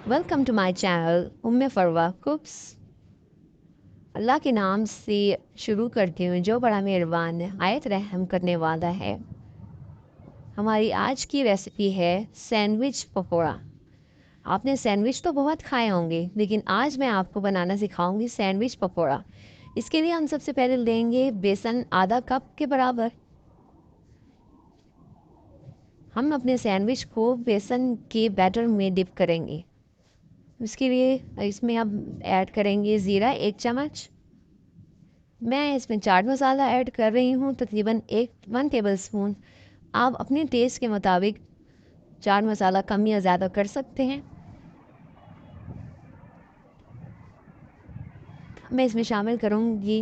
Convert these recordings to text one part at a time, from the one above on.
Welcome to my channel Umme Farwa cooks. अल्लाह के नाम से शुरू करती हूँ जो बड़ा मेहरबान आयत रहम करने वाला है। हमारी आज की रेसिपी है सैंडविच पकौड़ा। आपने सैंडविच तो बहुत खाए होंगे, लेकिन आज मैं आपको बनाना सिखाऊंगी सैंडविच पकौड़ा। इसके लिए हम सबसे पहले लेंगे बेसन आधा कप के बराबर। हम अपने सैंडविच को बेसन के बैटर में डिप करेंगे। उसके लिए इसमें अब ऐड करेंगे ज़ीरा 1 चम्मच। मैं इसमें चाट मसाला ऐड कर रही हूँ तकरीबन 1 टेबल स्पून। आप अपने टेस्ट के मुताबिक चाट मसाला कम या ज़्यादा कर सकते हैं। मैं इसमें शामिल करूँगी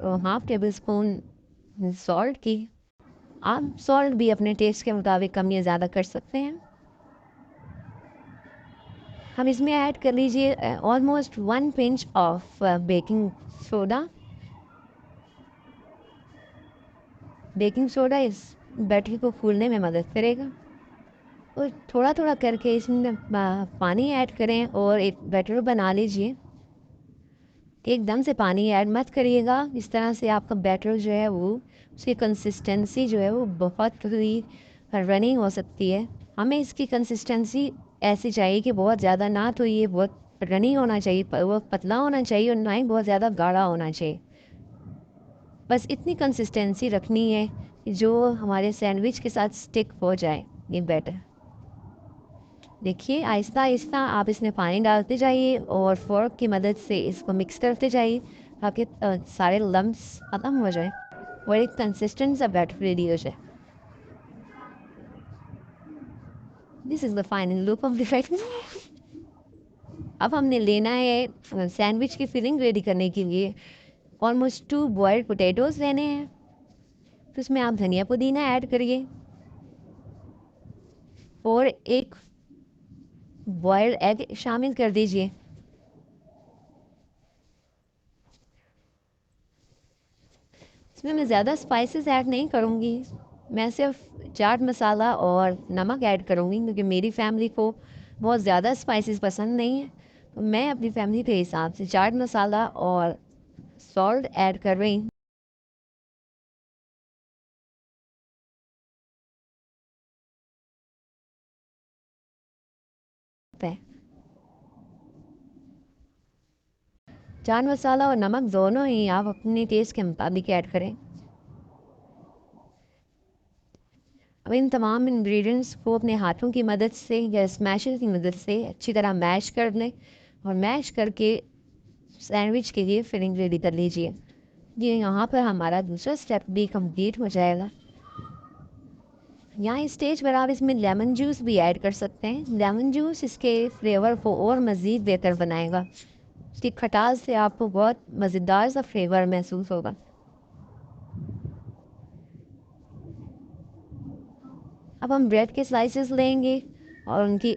1/2 टेबल स्पून सॉल्ट की। आप सॉल्ट भी अपने टेस्ट के मुताबिक कम या ज़्यादा कर सकते हैं। हम इसमें ऐड कर लीजिए almost 1 pinch of baking soda. Baking soda इस बैटर को फूलने में मदद करेगा। और थोड़ा थोड़ा करके इसमें पानी ऐड करें और एक बैटर बना लीजिए। एकदम से पानी ऐड मत करिएगा, इस तरह से आपका बैटर जो है वो उसकी कंसिस्टेंसी जो है वो बहुत ही रनी हो सकती है। हमें इसकी कंसिस्टेंसी ऐसी चाहिए कि बहुत ज़्यादा ना तो ये बहुत रनी होना चाहिए, वो पतला होना चाहिए और ना ही बहुत ज़्यादा गाढ़ा होना चाहिए। बस इतनी कंसिस्टेंसी रखनी है कि जो हमारे सैंडविच के साथ स्टिक हो जाए ये बैटर। देखिए आहिस्ता आहिस्ता आप इसमें पानी डालते जाइए और फोर्क की मदद से इसको मिक्स करते जाइए ताकि सारे लम्स ख़त्म हो जाए और एक कंसिस्टेंट सा बैटर रेडी हो जाए। This is the final look of the batter. अब हमने लेना है सैंडविच की फिलिंग रेडी करने के लिए ऑलमोस्ट 2 बॉयल्ड पोटैटोज़ लेने हैं। तो उसमें आप धनिया पुदीना ऐड करिए और एक बॉयल्ड एग शामिल कर दीजिए। इसमें मैं ज़्यादा स्पाइसेस ऐड नहीं करूँगी, मैं सिर्फ चाट मसाला और नमक ऐड करूँगी क्योंकि मेरी फैमिली को बहुत ज़्यादा स्पाइसेस पसंद नहीं है। तो मैं अपनी फैमिली के हिसाब से चाट मसाला और सॉल्ट ऐड कर रही हूँ। चाट मसाला और नमक दोनों ही आप अपने टेस्ट के मुताबिक ऐड करें। अब इन तमाम इंग्रेडिएंट्स को अपने हाथों की मदद से या स्मैशर की मदद से अच्छी तरह मैश कर लें और मैश करके सैंडविच के लिए फिलिंग रेडी कर लीजिए। ये यहाँ पर हमारा दूसरा स्टेप भी कंप्लीट हो जाएगा। यहाँ स्टेज पर आप इसमें लेमन जूस भी ऐड कर सकते हैं। लेमन जूस इसके फ्लेवर को और मज़ीद बेहतर बनाएगा। इसकी खटास से आपको बहुत मज़ेदार सा फ्लेवर महसूस होगा। अब हम ब्रेड के स्लाइसेस लेंगे और उनकी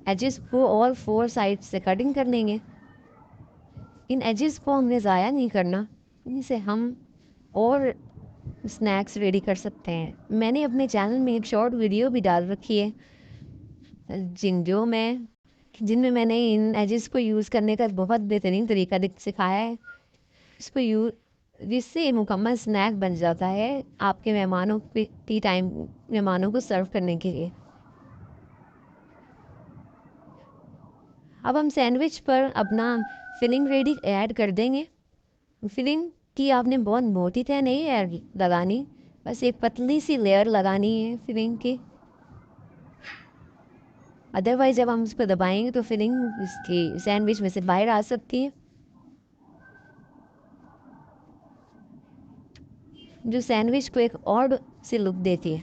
एजेस को ऑल 4 साइड से कटिंग कर लेंगे। इन एजेस को हमने ज़ाया नहीं करना, इनसे हम और स्नैक्स रेडी कर सकते हैं। मैंने अपने चैनल में एक शॉर्ट वीडियो भी डाल रखी है जिनमें मैंने इन एजेस को यूज़ करने का बहुत बेहतरीन तरीका सिखाया है। इसको जिससे मुकम्मल स्नैक बन जाता है आपके मेहमानों के टी टाइम मेहमानों को सर्व करने के लिए। अब हम सैंडविच पर अपना फिलिंग रेडी ऐड कर देंगे। फिलिंग की आपने बहुत मोटी तह नहीं ऐड लगानी, बस एक पतली सी लेयर लगानी है फिलिंग की। अदरवाइज जब हम उसको दबाएंगे तो फिलिंग इसकी सैंडविच में से बाहर आ सकती है, जो सैंडविच को एक और सी लुक देती है।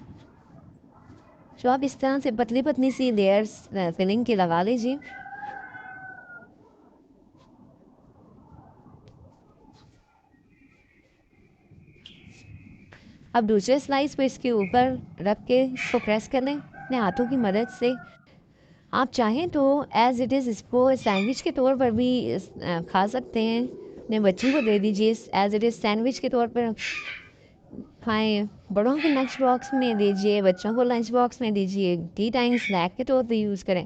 तो आप इस तरह से पतली पतली सी लेयर्स फिलिंग की लगा लीजिए। अब दूसरे स्लाइस को इसके ऊपर रख के इसको प्रेस कर लें अपने हाथों की मदद से। आप चाहें तो एज़ इट इज़ इसको सैंडविच के तौर पर भी खा सकते हैं। अपने बच्चों को दे दीजिए एज़ इट इज़ सैंडविच के तौर पर खाएं। बड़ों को लंच बॉक्स में दीजिए, बच्चों को लंच बॉक्स में दीजिए, टी टाइम स्नैक के तौर पर यूज़ करें।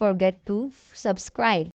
forget to subscribe.